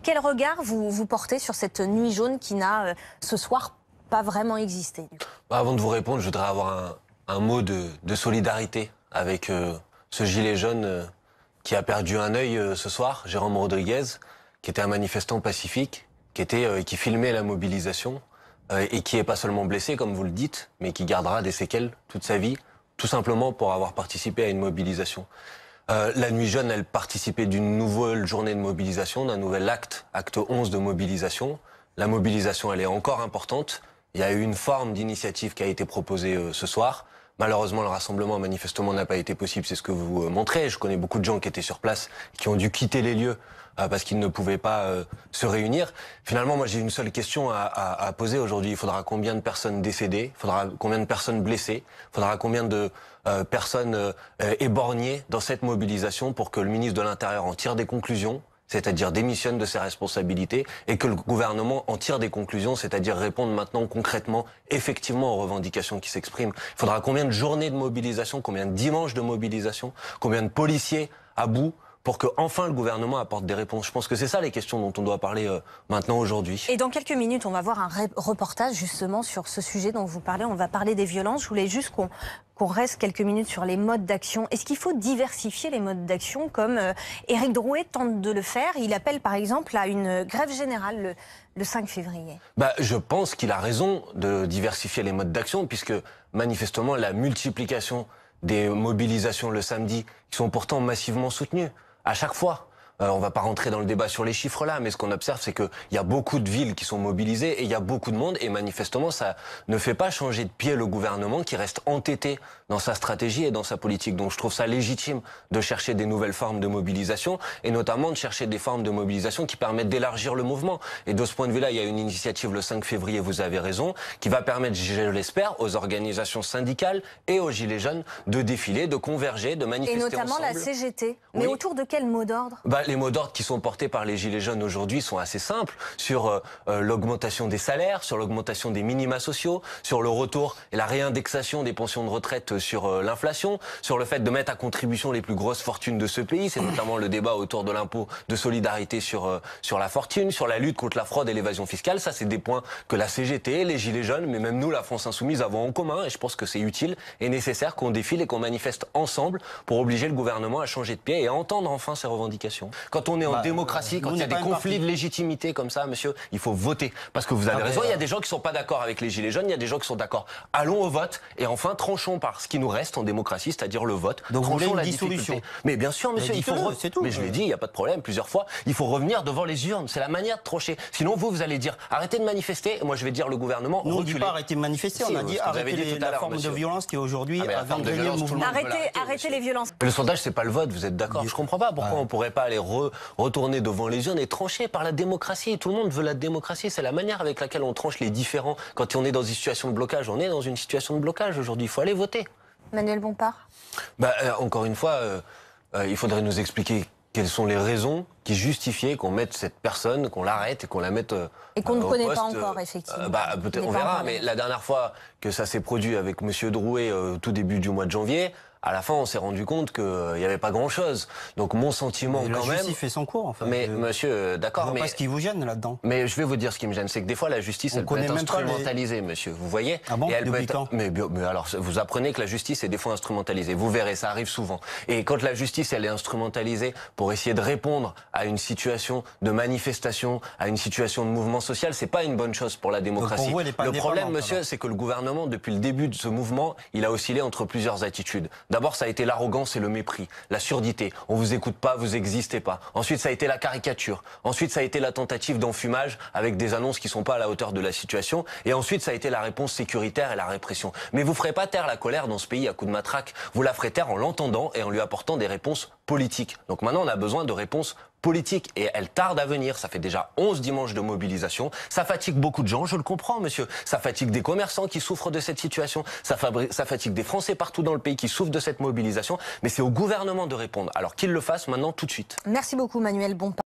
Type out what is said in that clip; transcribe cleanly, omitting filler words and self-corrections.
Quel regard vous portez sur cette nuit jaune qui n'a ce soir pas vraiment existé? Avant de vous répondre, je voudrais avoir un mot de solidarité avec ce gilet jaune qui a perdu un œil ce soir, Jérôme Rodriguez, qui était un manifestant pacifique, qui filmait la mobilisation et qui est pas seulement blessé, comme vous le dites, mais qui gardera des séquelles toute sa vie, tout simplement pour avoir participé à une mobilisation. La nuit jaune, elle participait d'une nouvelle journée de mobilisation, d'un nouvel acte 11 de mobilisation. La mobilisation, elle est encore importante. Il y a eu une forme d'initiative qui a été proposée ce soir. Malheureusement, le rassemblement manifestement n'a pas été possible, c'est ce que vous montrez. Je connais beaucoup de gens qui étaient sur place, qui ont dû quitter les lieux parce qu'ils ne pouvaient pas se réunir. Finalement, moi j'ai une seule question à poser aujourd'hui. Il faudra combien de personnes décédées? Il faudra combien de personnes blessées? Il faudra combien de personnes éborgnées dans cette mobilisation pour que le ministre de l'Intérieur en tire des conclusions, c'est-à-dire démissionne de ses responsabilités, et que le gouvernement en tire des conclusions, c'est-à-dire répondre maintenant concrètement, effectivement aux revendications qui s'expriment. Il faudra combien de journées de mobilisation, combien de dimanches de mobilisation, combien de policiers à bout pour que enfin le gouvernement apporte des réponses. Je pense que c'est ça les questions dont on doit parler maintenant aujourd'hui. Et dans quelques minutes, on va voir un reportage justement sur ce sujet dont vous parlez. On va parler des violences. Je voulais juste qu'on reste quelques minutes sur les modes d'action. Est-ce qu'il faut diversifier les modes d'action comme Éric Drouet tente de le faire? Il appelle par exemple à une grève générale le 5 février. Je pense qu'il a raison de diversifier les modes d'action puisque manifestement la multiplication des mobilisations le samedi qui sont pourtant massivement soutenues à chaque fois. On va pas rentrer dans le débat sur les chiffres là, mais ce qu'on observe, c'est qu'il y a beaucoup de villes qui sont mobilisées et il y a beaucoup de monde. Et manifestement, ça ne fait pas changer de pied le gouvernement qui reste entêté dans sa stratégie et dans sa politique. Donc je trouve ça légitime de chercher des nouvelles formes de mobilisation et notamment de chercher des formes de mobilisation qui permettent d'élargir le mouvement. Et de ce point de vue-là, il y a une initiative le 5 février, vous avez raison, qui va permettre, je l'espère, aux organisations syndicales et aux Gilets jaunes de défiler, de converger, de manifester ensemble. Et notamment la CGT. Mais oui. Autour de quel mot d'ordre? Les mots d'ordre qui sont portés par les Gilets jaunes aujourd'hui sont assez simples, sur l'augmentation des salaires, sur l'augmentation des minima sociaux, sur le retour et la réindexation des pensions de retraite sur l'inflation, sur le fait de mettre à contribution les plus grosses fortunes de ce pays. C'est notamment le débat autour de l'impôt de solidarité sur la fortune, sur la lutte contre la fraude et l'évasion fiscale. Ça, c'est des points que la CGT, les Gilets jaunes, mais même nous, la France Insoumise, avons en commun. Et je pense que c'est utile et nécessaire qu'on défile et qu'on manifeste ensemble pour obliger le gouvernement à changer de pied et à entendre enfin ses revendications. Quand on est en démocratie, quand il y a des conflits de légitimité comme ça, monsieur, il faut voter. Parce que vous avez raison, il y a des gens qui sont pas d'accord avec les Gilets jaunes, il y a des gens qui sont d'accord. Allons au vote et enfin tranchons par ce qui nous reste en démocratie, c'est-à-dire le vote. Donc vous voulez une la dissolution. Mais bien sûr, monsieur, il faut... c'est tout. Mais je l'ai dit, il n'y a pas de problème, plusieurs fois, il faut revenir devant les urnes. C'est la manière de trancher. Sinon, vous allez dire, arrêtez de manifester, et moi je vais dire le gouvernement, nous, on ne dit pas arrêter de manifester, on a dit arrêter la forme de violence qui est aujourd'hui la forme de violence, le mouvement. Arrêtez les violences. Le sondage, c'est pas le vote, vous êtes d'accord? Je comprends pas pourquoi on pourrait pas aller retourner devant les urnes et trancher par la démocratie. Tout le monde veut la démocratie. C'est la manière avec laquelle on tranche les différends. Quand on est dans une situation de blocage, on est dans une situation de blocage aujourd'hui. Il faut aller voter. Manuel Bompard. Encore une fois, il faudrait nous expliquer quelles sont les raisons qui justifiaient qu'on mette cette personne, qu'on l'arrête et qu'on la mette et qu'on ne connaît poste, pas encore, effectivement. Peut-être on verra, mais la dernière fois que ça s'est produit avec Monsieur Drouet tout début du mois de janvier, à la fin, on s'est rendu compte qu'il n'y avait pas grand-chose. Donc mon sentiment, quand même... La justice fait son cours, en fait. Mais monsieur, d'accord, mais... pas ce qui vous gêne là-dedans. Mais je vais vous dire ce qui me gêne, c'est que des fois, la justice, elle peut être instrumentalisée, monsieur. Vous voyez? Ah bon? Et elle Depuis peut quand? Mais alors, vous apprenez que la justice est des fois instrumentalisée. Vous verrez, ça arrive souvent. Et quand la justice, elle est instrumentalisée pour essayer de répondre à une situation de manifestation, à une situation de mouvement social, c'est pas une bonne chose pour la démocratie. Pour vous, elle est pas le problème, monsieur, alors. c'est que le gouvernement, depuis le début de ce mouvement, il a oscillé entre plusieurs attitudes. D'abord, ça a été l'arrogance et le mépris, la surdité. On vous écoute pas, vous existez pas. Ensuite, ça a été la caricature. Ensuite, ça a été la tentative d'enfumage avec des annonces qui sont pas à la hauteur de la situation. Et ensuite, ça a été la réponse sécuritaire et la répression. Mais vous ferez pas taire la colère dans ce pays à coups de matraque. Vous la ferez taire en l'entendant et en lui apportant des réponses politiques. Donc maintenant, on a besoin de réponses politique et elle tarde à venir. Ça fait déjà 11 dimanches de mobilisation. Ça fatigue beaucoup de gens, je le comprends, monsieur. Ça fatigue des commerçants qui souffrent de cette situation. Ça fatigue des Français partout dans le pays qui souffrent de cette mobilisation. Mais c'est au gouvernement de répondre. Alors qu'il le fasse maintenant tout de suite. Merci beaucoup, Manuel Bompard.